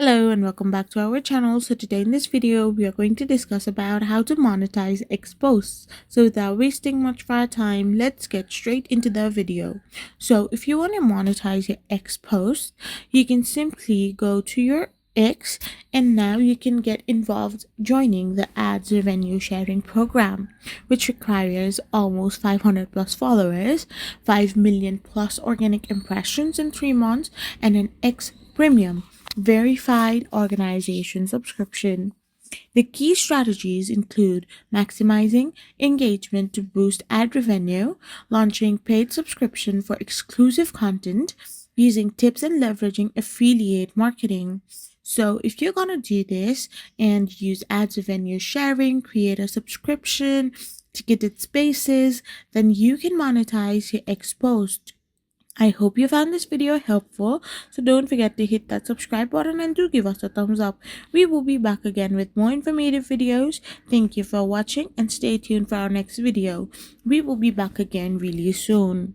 Hello and welcome back to our channel. So today in this video we are going to discuss about how to monetize X posts. So without wasting much of our time, let's get straight into the video. So if you want to monetize your X post, you can simply go to your X and now you can get involved joining the ads revenue sharing program, which requires almost 500 plus followers, 5 million plus organic impressions in 3 months, and an X premium verified organization subscription. The key strategies include maximizing engagement to boost ad revenue, launching paid subscription for exclusive content, using tips and leveraging affiliate marketing. So if you're gonna do this and use ads revenue sharing, create a subscription, ticketed spaces, then you can monetize your exposed. I hope you found this video helpful, so don't forget to hit that subscribe button and do give us a thumbs up. We will be back again with more informative videos. Thank you for watching and stay tuned for our next video. We will be back again really soon.